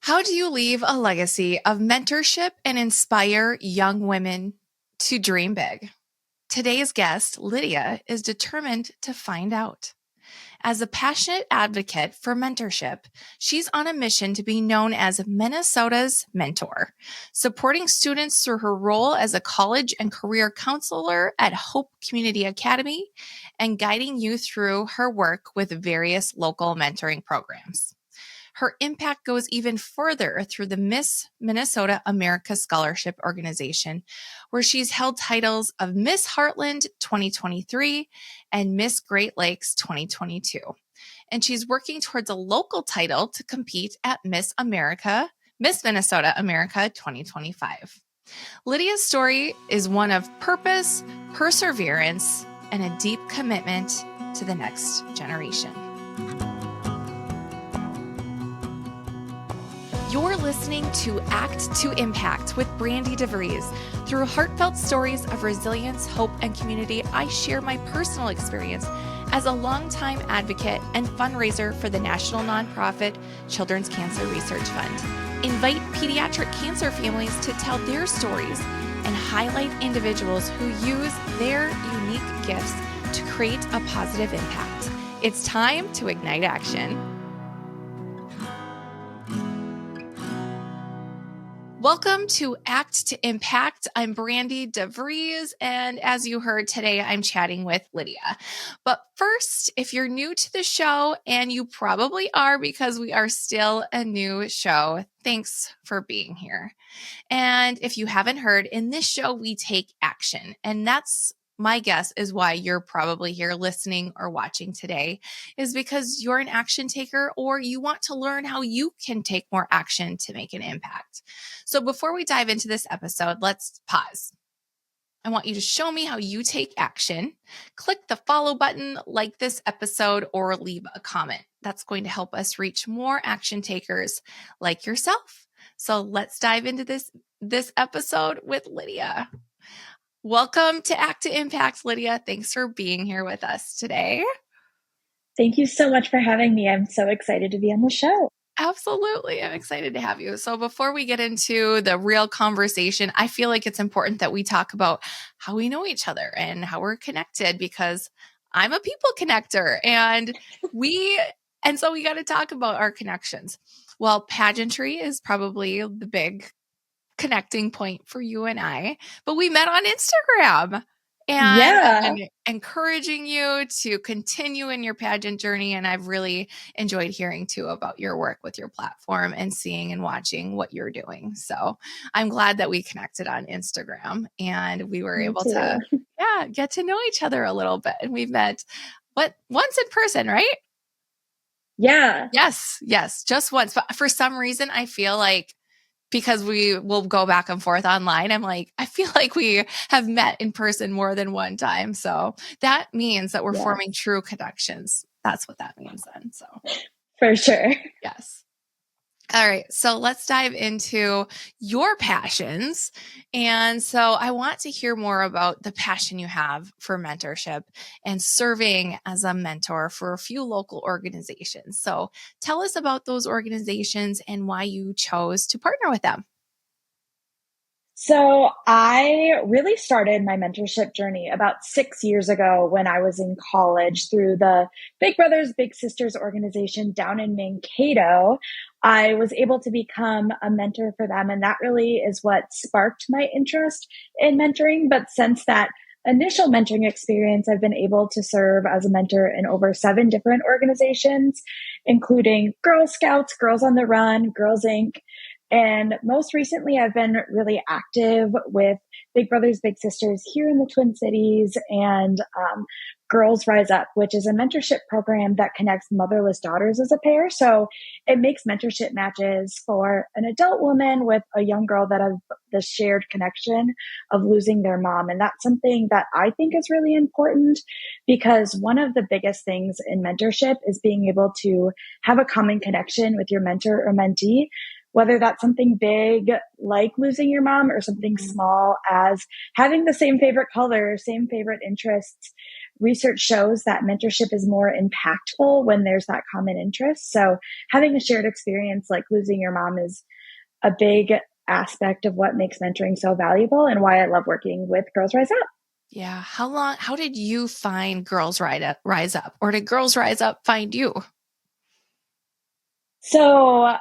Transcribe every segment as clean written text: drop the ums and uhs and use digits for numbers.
How do you leave a legacy of mentorship and inspire young women to dream big? Today's guest, Lydia, is determined to find out. As a passionate advocate for mentorship, she's on a mission to be known as Minnesota's mentor, supporting students through her role as a college and career counselor at Hope Community Academy and guiding you through her work with various local mentoring programs. Her impact goes even further through the Miss Minnesota America Scholarship Organization, where she's held titles of Miss Heartland 2023 and Miss Great Lakes 2022. And she's working towards a local title to compete at Miss Minnesota America 2025. Lydia's story is one of purpose, perseverance, and a deep commitment to the next generation. You're listening to Act to Impact with Brandi DeVries. Through heartfelt stories of resilience, hope, and community, I share my personal experience as a longtime advocate and fundraiser for the national nonprofit Children's Cancer Research Fund. Invite pediatric cancer families to tell their stories and highlight individuals who use their unique gifts to create a positive impact. It's time to ignite action. Welcome to Act to Impact. I'm Brandi DeVries, and as you heard today, I'm chatting with Lydia. But first, if you're new to the show, and you probably are because we are still a new show, thanks for being here. And if you haven't heard, in this show, we take action, and that's my guess is why you're probably here listening or watching today is because you're an action taker or you want to learn how you can take more action to make an impact. So before we dive into this episode, let's pause. I want you to show me how you take action. Click the follow button, like this episode, or leave a comment. That's going to help us reach more action takers like yourself. So let's dive into this episode with Lydia. Welcome to Act to Impact, Lydia. Thanks for being here with us today. Thank you so much for having me. I'm so excited to be on the show. Absolutely. I'm excited to have you. So before we get into the real conversation, I feel like it's important that we talk about how we know each other and how we're connected because I'm a people connector and so we got to talk about our connections. Well, pageantry is probably the big connecting point for you and I, but we met on Instagram and I've been encouraging you to continue in your pageant journey. And I've really enjoyed hearing too about your work with your platform and seeing and watching what you're doing. So I'm glad that we connected on Instagram and we were able to get to know each other a little bit. And we've met once in person, right? Yeah. Yes, just once. But for some reason, I feel like because we will go back and forth online, I feel like we have met in person more than one time. So that means that we're forming true connections. That's what that means then. So for sure. Yes. All right. So let's dive into your passions. And so I want to hear more about the passion you have for mentorship and serving as a mentor for a few local organizations. So tell us about those organizations and why you chose to partner with them. So I really started my mentorship journey about 6 years ago when I was in college through the Big Brothers Big Sisters organization down in Mankato. I was able to become a mentor for them, and that really is what sparked my interest in mentoring. But since that initial mentoring experience, I've been able to serve as a mentor in over 7 different organizations, including Girl Scouts, Girls on the Run, Girls Inc., and most recently, I've been really active with Big Brothers Big Sisters here in the Twin Cities and Girls Rise Up, which is a mentorship program that connects motherless daughters as a pair. So it makes mentorship matches for an adult woman with a young girl that have the shared connection of losing their mom. And that's something that I think is really important because one of the biggest things in mentorship is being able to have a common connection with your mentor or mentee, whether that's something big like losing your mom or something small as having the same favorite color, same favorite interests. research shows that mentorship is more impactful when there's that common interest. So having a shared experience like losing your mom is a big aspect of what makes mentoring so valuable and why I love working with Girls Rise Up. Yeah. How did you find Rise Up, or did Girls Rise Up find you? So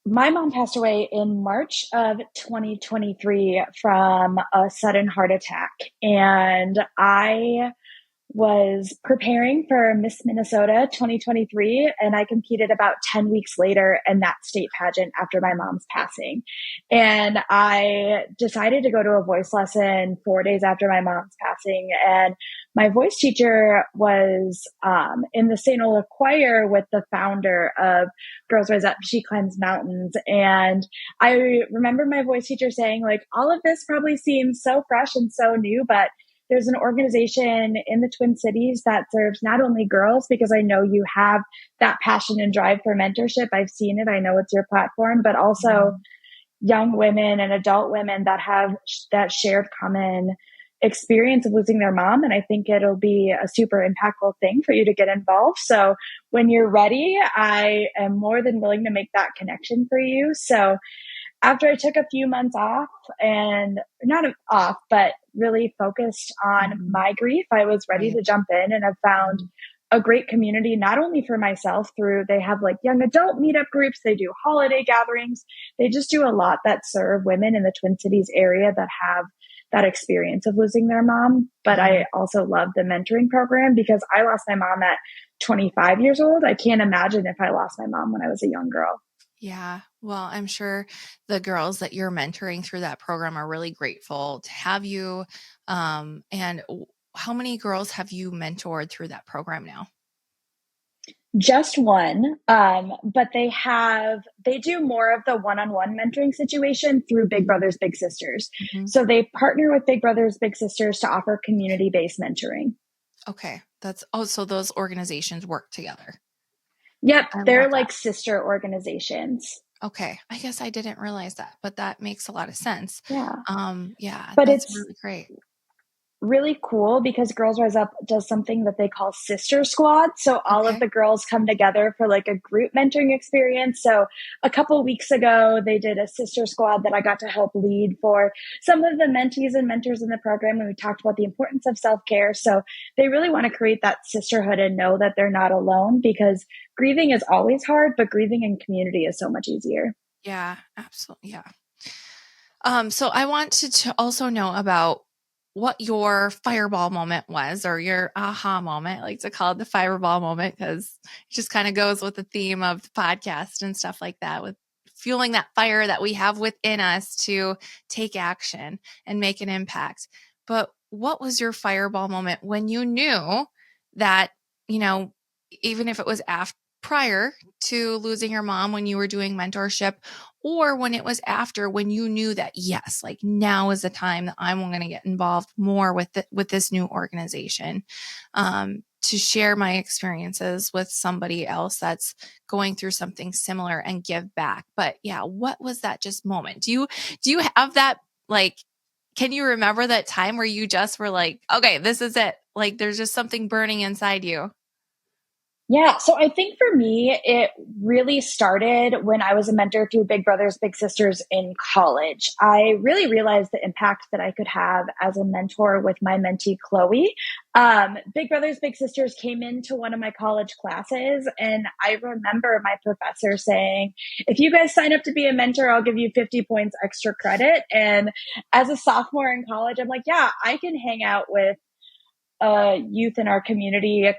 my mom passed away in March of 2023 from a sudden heart attack. And I was preparing for Miss Minnesota 2023, and I competed about 10 weeks later in that state pageant after my mom's passing. And I decided to go to a voice lesson 4 days after my mom's passing. And my voice teacher was in the St. Olaf choir with the founder of Girls Rise Up. She climbs mountains. And I remember my voice teacher saying, like, all of this probably seems so fresh and so new, but there's an organization in the Twin Cities that serves not only girls, because I know you have that passion and drive for mentorship. I've seen it. I know it's your platform, but also young women and adult women that have that shared common experience of losing their mom. And I think it'll be a super impactful thing for you to get involved. So when you're ready, I am more than willing to make that connection for you. So after I took a few months off, and not off, but really focused on my grief, I was ready to jump in, and I've found a great community, not only for myself through, they have like young adult meetup groups, they do holiday gatherings, they just do a lot that serve women in the Twin Cities area that have that experience of losing their mom. But I also love the mentoring program because I lost my mom at 25 years old. I can't imagine if I lost my mom when I was a young girl. Yeah. Well, I'm sure the girls that you're mentoring through that program are really grateful to have you. And how many girls have you mentored through that program now? Just one. But they do more of the one-on-one mentoring situation through Big Brothers Big Sisters. Mm-hmm. So they partner with Big Brothers Big Sisters to offer community-based mentoring. Okay. So those organizations work together. Yep. They're like sister organizations. Okay. I guess I didn't realize that, but that makes a lot of sense. Yeah. But that's really great. Really cool because Girls Rise Up does something that they call Sister Squad. So all of the girls come together for like a group mentoring experience. So a couple of weeks ago, they did a Sister Squad that I got to help lead for some of the mentees and mentors in the program. And we talked about the importance of self-care. So they really want to create that sisterhood and know that they're not alone, because grieving is always hard, but grieving in community is so much easier. Yeah, absolutely. Yeah. So I wanted to also know about what your fireball moment was, or your aha moment. I like to call it the fireball moment because it just kind of goes with the theme of the podcast and stuff like that, with fueling that fire that we have within us to take action and make an impact. But what was your fireball moment when you knew that, even if it was prior to losing your mom, when you were doing mentorship, or when it was after, when you knew that, yes, like now is the time that I'm going to get involved more with this new organization, to share my experiences with somebody else that's going through something similar and give back. But yeah, what was that just moment? Do you have that, like, can you remember that time where you just were like, okay, this is it? Like there's just something burning inside you. Yeah. So I think for me, it really started when I was a mentor through Big Brothers Big Sisters in college. I really realized the impact that I could have as a mentor with my mentee, Chloe. Big Brothers Big Sisters came into one of my college classes, and I remember my professor saying, if you guys sign up to be a mentor, I'll give you 50 points extra credit. And as a sophomore in college, I'm like, yeah, I can hang out with youth in our community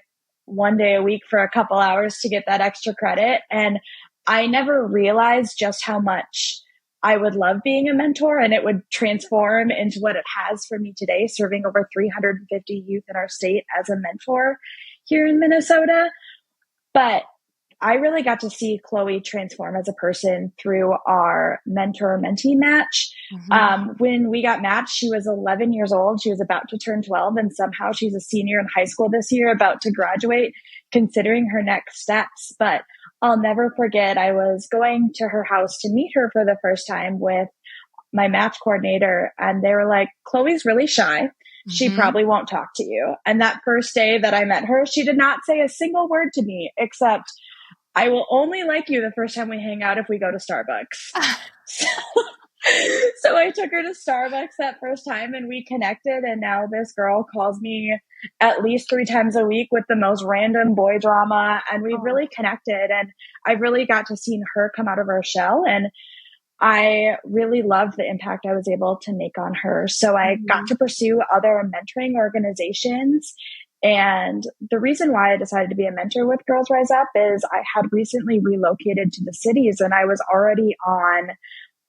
one day a week for a couple hours to get that extra credit. And I never realized just how much I would love being a mentor, and it would transform into what it has for me today, serving over 350 youth in our state as a mentor here in Minnesota. But I really got to see Chloe transform as a person through our mentor-mentee match. Mm-hmm. When we got matched, she was 11 years old. She was about to turn 12, and somehow she's a senior in high school this year, about to graduate, considering her next steps. But I'll never forget, I was going to her house to meet her for the first time with my match coordinator, and they were like, Chloe's really shy. she Mm-hmm. probably won't talk to you. And that first day that I met her, she did not say a single word to me except, I will only like you the first time we hang out if we go to Starbucks. So, so I took her to Starbucks that first time and we connected. And now this girl calls me at least 3 times a week with the most random boy drama. And we've Oh, really connected. And I've really got to see her come out of her shell. And I really loved the impact I was able to make on her. So I got mm-hmm. to pursue other mentoring organizations. And the reason why I decided to be a mentor with Girls Rise Up is I had recently relocated to the cities and I was already on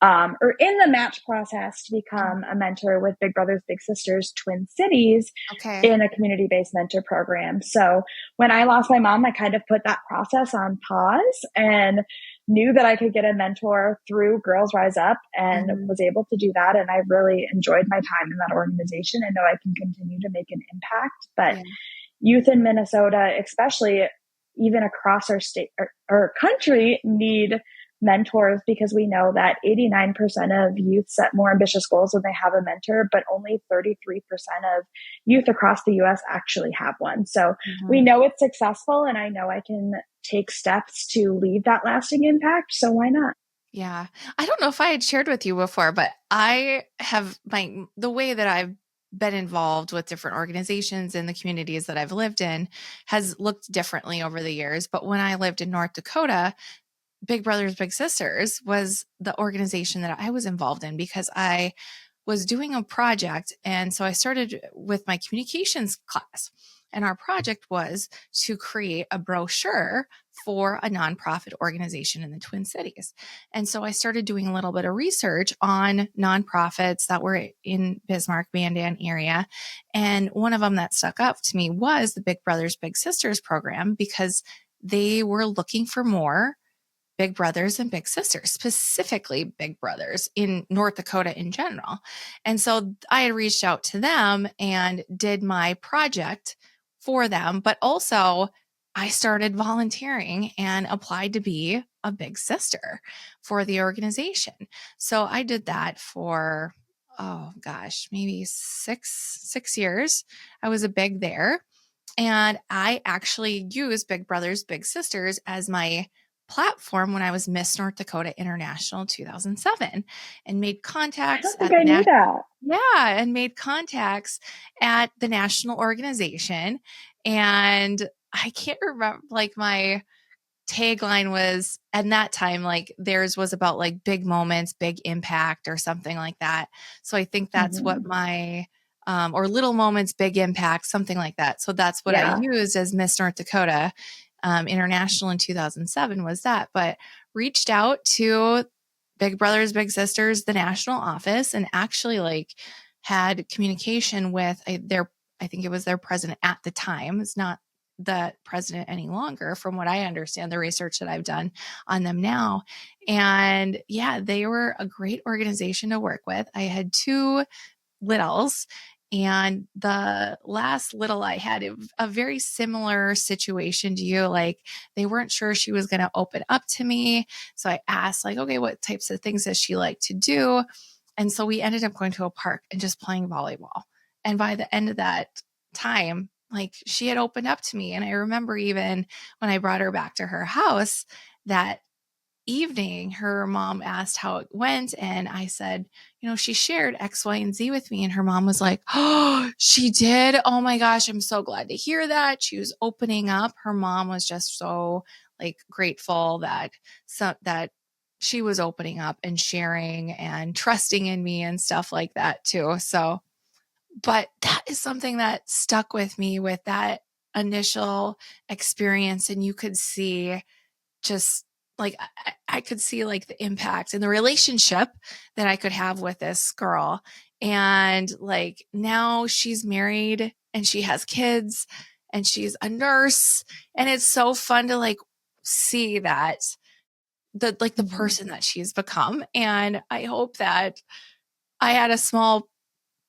or in the match process to become a mentor with Big Brothers Big Sisters Twin Cities Okay. in a community-based mentor program. So when I lost my mom, I kind of put that process on pause and knew that I could get a mentor through Girls Rise Up and Mm-hmm. was able to do that. And I really enjoyed my time in that organization and know I can continue to make an impact. But Yeah. youth in Minnesota, especially even across our state or country, need mentors because we know that 89% of youth set more ambitious goals when they have a mentor, but only 33% of youth across the US actually have one. So we Mm-hmm. know it's successful and I know I can take steps to leave that lasting impact. So why not? Yeah. I don't know if I had shared with you before, but I have the way that I've been involved with different organizations in the communities that I've lived in has looked differently over the years. But when I lived in North Dakota, Big Brothers Big Sisters was the organization that I was involved in because I was doing a project. And so I started with my communications class. And our project was to create a brochure for a nonprofit organization in the Twin Cities. And so I started doing a little bit of research on nonprofits that were in Bismarck, Mandan area. And one of them that stuck up to me was the Big Brothers Big Sisters program because they were looking for more big brothers and big sisters, specifically big brothers in North Dakota in general. And so I had reached out to them and did my project for them, but also I started volunteering and applied to be a big sister for the organization. So I did that for, oh gosh, maybe six years. I was a big there. And I actually used Big Brothers Big Sisters as my platform when I was Miss North Dakota International 2007 and made I contacts don't think at I the knew that. and made contacts at the national organization. And I can't remember, like my tagline was at that time, like theirs was about like big moments, big impact or something like that. So I think that's what Mm-hmm. my, or little moments, big impact, something like that. So that's what I Yeah. used as Miss North Dakota International in 2007 was that, but reached out to Big Brothers, Big Sisters, the national office, and actually like had communication with their, I think it was their president at the time. It's not the president any longer, from what I understand, the research that I've done on them now. And yeah, they were a great organization to work with. I had two littles. And the last little I had a very similar situation to you. Like they weren't sure she was going to open up to me. So I asked like, okay, what types of things does she like to do? And so we ended up going to a park and just playing volleyball. And by the end of that time, like she had opened up to me. And I remember even when I brought her back to her house that evening, her mom asked how it went. And I said, she shared X, Y, and Z with me. And her mom was like, oh, she did. Oh my gosh, I'm so glad to hear that. She was opening up. Her mom was just so like grateful that she was opening up and sharing and trusting in me and stuff like that too. So, but that is something that stuck with me with that initial experience. And you could see just like I could see like the impact and the relationship that I could have with this girl. And like now she's married and she has kids and she's a nurse. And it's so fun to like see that the Mm-hmm. person that she's become. And I hope that I had a small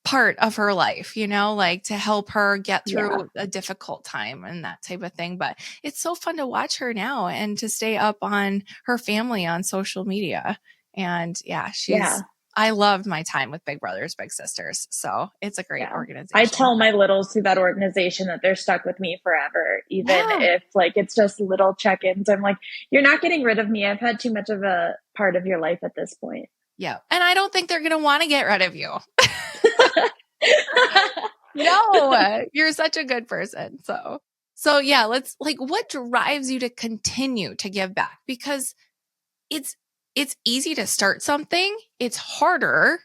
part of her life, like to help her get Yeah. through a difficult time and that type of thing. But it's so fun to watch her now and to stay up on her family on social media. And yeah, Yeah. she's I loved my time with Big Brothers Big Sisters. So it's a great Yeah. I organization. tell my littles through that organization that they're stuck with me forever, even Yeah. if like it's just little check-ins. I'm like, you're not getting rid of me. I've had too much of a part of your life at this point. Yeah. And I don't think they're going to want to get rid of you. No, you're such a good person. So yeah, let's like, what drives you to continue to give back? Because it's easy to start something. It's harder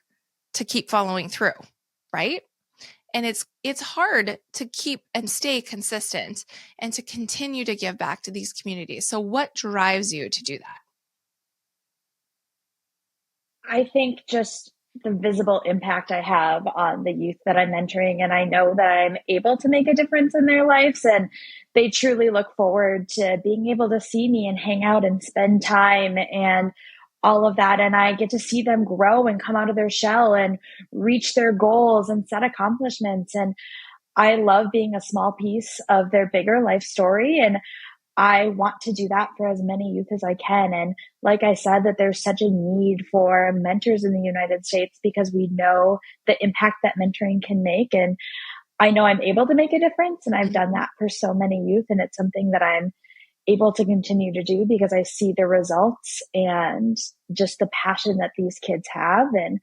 to keep following through, right? And it's hard to keep and stay consistent and to continue to give back to these communities. So what drives you to do that? I think just the visible impact I have on the youth that I'm mentoring. And I know that I'm able to make a difference in their lives. And they truly look forward to being able to see me and hang out and spend time and all of that. And I get to see them grow and come out of their shell and reach their goals and set accomplishments. And I love being a small piece of their bigger life story. And I want to do that for as many youth as I can. And like I said, that there's such a need for mentors in the United States because we know the impact that mentoring can make. And I know I'm able to make a difference. And I've done that for so many youth. And it's something that I'm able to continue to do because I see the results and just the passion that these kids have. And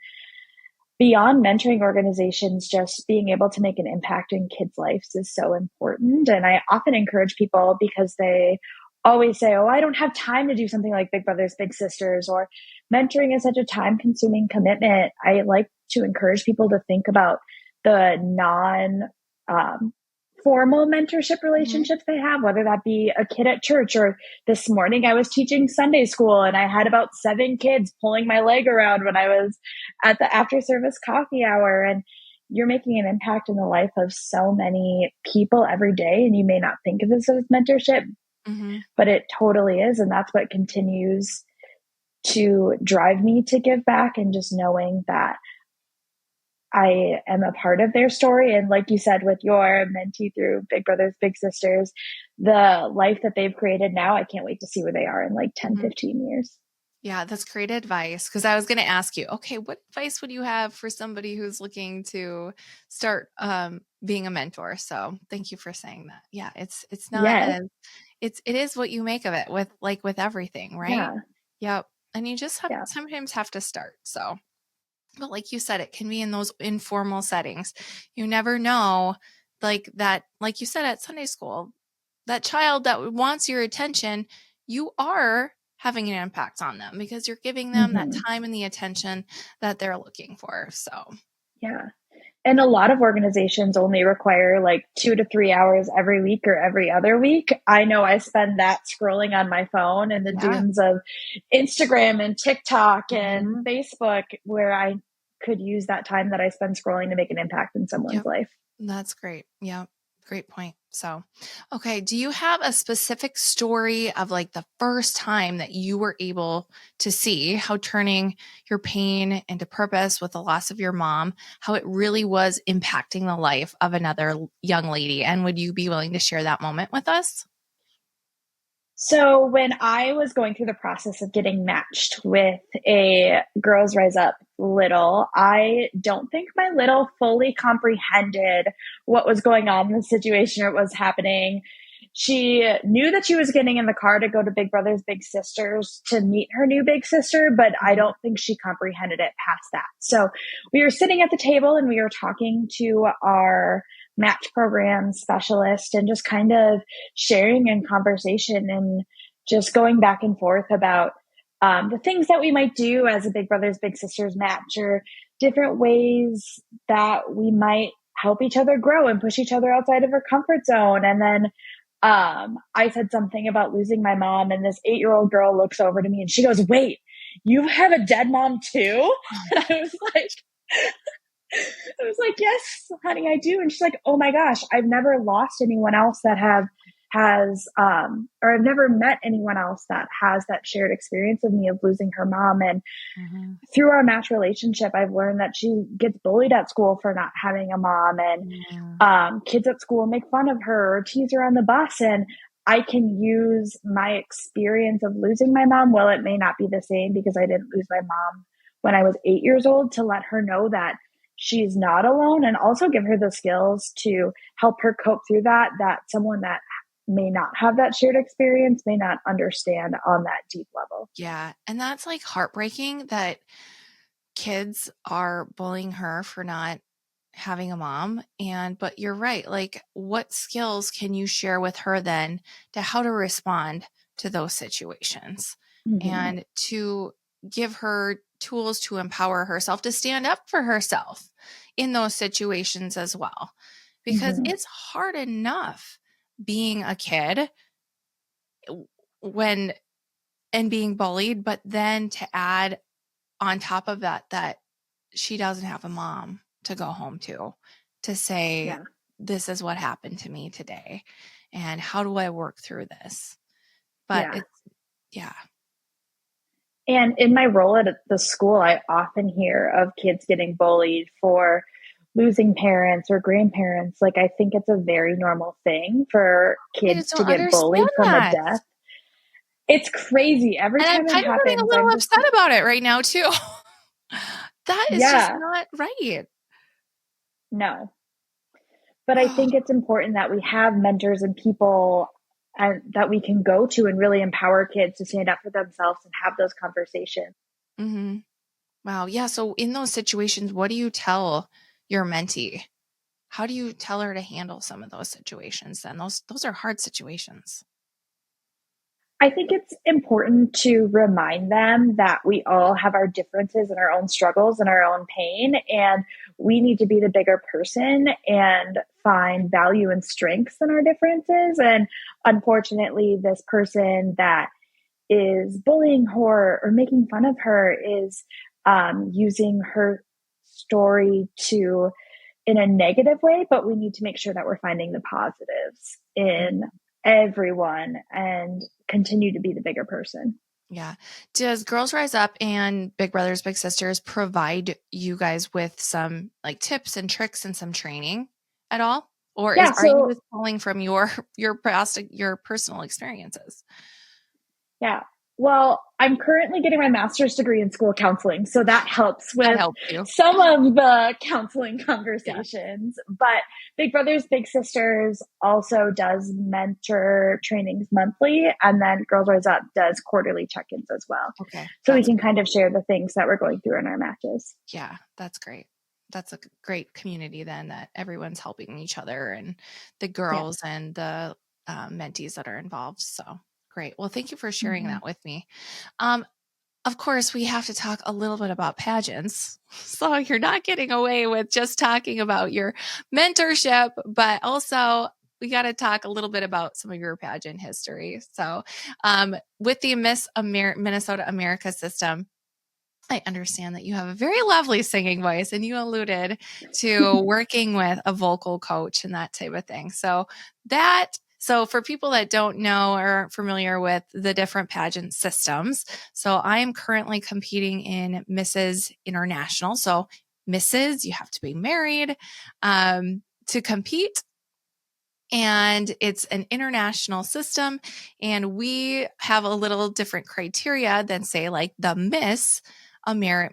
beyond mentoring organizations, just being able to make an impact in kids' lives is so important. And I often encourage people because they always say, oh, I don't have time to do something like Big Brothers Big Sisters, or mentoring is such a time consuming commitment. I like to encourage people to think about the non formal mentorship relationships they have, whether that be a kid at church, or this morning I was teaching Sunday school and I had about 7 kids pulling my leg around when I was at the after service coffee hour. And you're making an impact in the life of so many people every day. And you may not think of this as mentorship, but it totally is. And that's what continues to drive me to give back, and just knowing that I am a part of their story. And like you said, with your mentee through Big Brothers Big Sisters, the life that they've created now, I can't wait to see where they are in like 10, 15 years. Yeah, that's great advice. Because I was going to ask you, okay, what advice would you have for somebody who's looking to start being a mentor? So thank you for saying that. Yeah, it's not Yes. as it is what you make of it, with everything, right? Yeah. Yep. And you just Yeah. sometimes have to start. So, but like you said, it can be in those informal settings. You never know, like that, like you said at Sunday school, that child that wants your attention, you are having an impact on them because you're giving them that time and the attention that they're looking for. So, yeah. And a lot of organizations only require like 2 to 3 hours every week or every other week. I know I spend that scrolling on my phone and the dunes of Instagram and TikTok and Facebook, where I could use that time that I spend scrolling to make an impact in someone's life. That's great. Yeah. Great point. So, okay. Do you have a specific story of like the first time that you were able to see how turning your pain into purpose with the loss of your mom, how it really was impacting the life of another young lady? And would you be willing to share that moment with us? So when I was going through the process of getting matched with a Girls Rise Up little, I don't think my little fully comprehended what was going on in the situation or what was happening. She knew that she was getting in the car to go to Big Brothers Big Sisters to meet her new big sister, but I don't think she comprehended it past that. So we were sitting at the table and we were talking to our match program specialist and just kind of sharing in conversation and just going back and forth about the things that we might do as a Big Brothers Big Sisters match, or different ways that we might help each other grow and push each other outside of our comfort zone. And then I said something about losing my mom, and this 8-year-old girl looks over to me and she goes, "Wait, you have a dead mom too?" And I was like, "Yes, honey, I do." And she's like, "Oh my gosh, I've never lost anyone else that or I've never met anyone else that has that shared experience of me of losing her mom." And through our match relationship, I've learned that she gets bullied at school for not having a mom, and kids at school make fun of her or tease her on the bus. And I can use my experience of losing my mom. Well, it may not be the same because I didn't lose my mom when I was 8 years old to let her know that she's not alone, and also give her the skills to help her cope through that, that someone that may not have that shared experience may not understand on that deep level. Yeah. And that's like heartbreaking that kids are bullying her for not having a mom. But you're right. Like, what skills can you share with her then to how to respond to those situations Mm-hmm. and to give her tools to empower herself to stand up for herself in those situations as well? Because Mm-hmm. it's hard enough being a kid when and being bullied, but then to add on top of that, that she doesn't have a mom to go home to say, Yeah. this is what happened to me today. And how do I work through this? But Yeah. it's, yeah. And in my role at the school, I often hear of kids getting bullied for losing parents or grandparents. Like, I think it's a very normal thing for I just kids to don't get understand bullied from a that. death. It's crazy. Every And I'm time it kind of getting a happens, little I'm just upset like, about it right now, too. That is just yeah, not right. no. But I Oh, think it's important that we have mentors and people and that we can go to and really empower kids to stand up for themselves and have those conversations. mm-hmm. Wow. Yeah. So in those situations, what do you tell your mentee? How do you tell her to handle some of those situations then? Those are hard situations. I think it's important to remind them that we all have our differences and our own struggles and our own pain, and we need to be the bigger person and find value and strengths in our differences. And unfortunately, this person that is bullying her or making fun of her is using her story to in a negative way, but we need to make sure that we're finding the positives in everyone and continue to be the bigger person. Yeah. Does Girls Rise Up and Big Brothers Big Sisters provide you guys with some like tips and tricks and some training at all? Or Yeah, are you so just pulling from your personal experiences? yeah. Well, I'm currently getting my master's degree in school counseling, so that helps That with helps you. some of the counseling Yeah. conversations. But Big Brothers Big Sisters also does mentor trainings monthly, and then Girls Rise Up does quarterly check-ins as well. Okay. So we That's can kind of share the things that we're going through in our matches. Yeah, that's great. That's a great community then that everyone's helping each other and the Yeah. girls and the mentees that are involved. So great. Well, thank you for sharing Mm-hmm. that with me. Um, of course, we have to talk a little bit about pageants. So you're not getting away with just talking about your mentorship, but also we got to talk a little bit about some of your pageant history. So, with the Minnesota America system, I understand that you have a very lovely singing voice, and you alluded to working with a vocal coach and that type of thing. So for people that don't know or aren't familiar with the different pageant systems, so I am currently competing in Mrs. International. So Mrs., you have to be married to compete. And it's an international system. And we have a little different criteria than, say, like the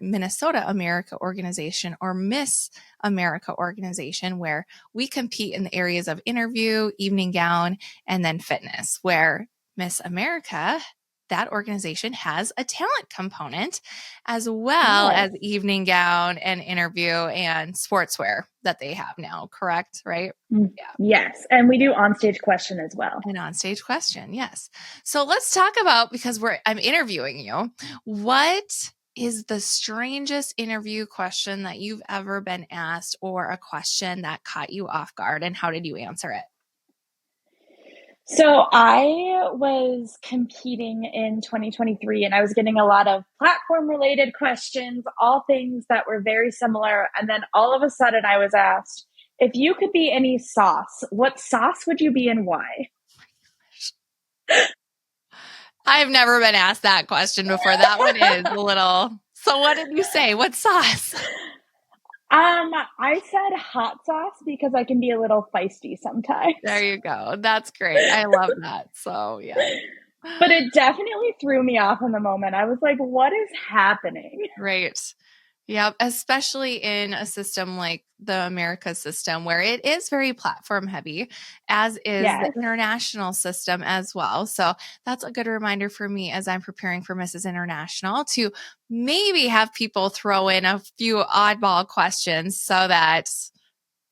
Minnesota America organization or Miss America organization, where we compete in the areas of interview, evening gown, and then fitness, where Miss America, that organization has a talent component as well Yes. as evening gown and interview and sportswear that they have now. Correct? Right? Yeah. Yes. And we do onstage question as well. An onstage question, yes. So let's talk about, because I'm interviewing you, what is the strangest interview question that you've ever been asked, or a question that caught you off guard, and how did you answer it? So I was competing in 2023 and I was getting a lot of platform related questions, all things that were very similar. And then all of a sudden I was asked, if you could be any sauce, what sauce would you be and why? I've never been asked that question before. That one is a little. So what did you say? What sauce? I said hot sauce because I can be a little feisty sometimes. There you go. That's great. I love that. So yeah. But it definitely threw me off in the moment. I was like, what is happening? Right. Yeah, especially in a system like the America system where it is very platform heavy, as is the Yes. international system as well. So that's a good reminder for me as I'm preparing for Mrs. International to maybe have people throw in a few oddball questions so that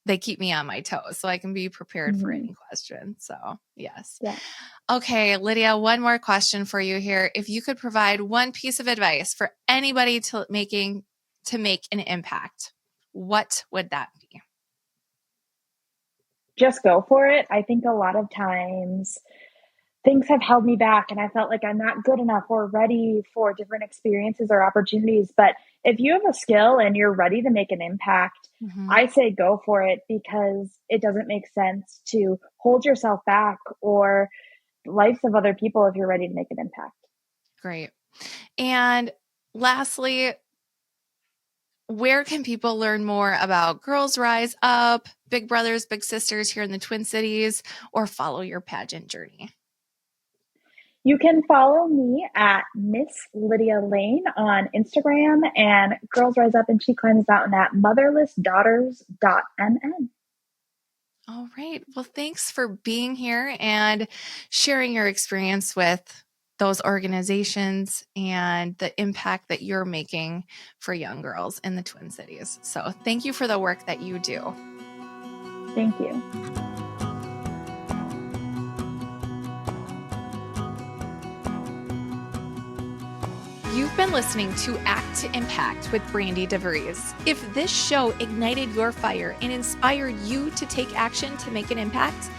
they keep me on my toes so I can be prepared for Mhm. any question. So, yes. Yeah. Okay, Lydia, one more question for you here. If you could provide one piece of advice for anybody to make an impact, what would that be? Just go for it. I think a lot of times things have held me back and I felt like I'm not good enough or ready for different experiences or opportunities. But if you have a skill and you're ready to make an impact, Mm-hmm. I say go for it, because it doesn't make sense to hold yourself back or the lives of other people if you're ready to make an impact. Great. And lastly, where can people learn more about Girls Rise Up, Big Brothers, Big Sisters here in the Twin Cities, or follow your pageant journey? You can follow me at Miss Lydia Lane on Instagram, and Girls Rise Up and She Climbs Mountain at motherlessdaughters.mn. All right. Well, thanks for being here and sharing your experience with those organizations and the impact that you're making for young girls in the Twin Cities. So, thank you for the work that you do. Thank you. You've been listening to Act to Impact with Brandi DeVries. If this show ignited your fire and inspired you to take action to make an impact,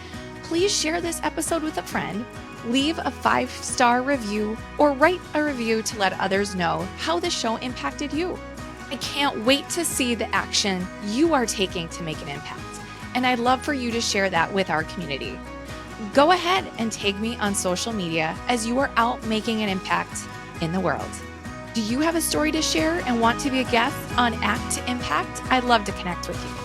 please share this episode with a friend, leave a 5-star review, or write a review to let others know how the show impacted you. I can't wait to see the action you are taking to make an impact, and I'd love for you to share that with our community. Go ahead and tag me on social media as you are out making an impact in the world. Do you have a story to share and want to be a guest on Act to Impact? I'd love to connect with you.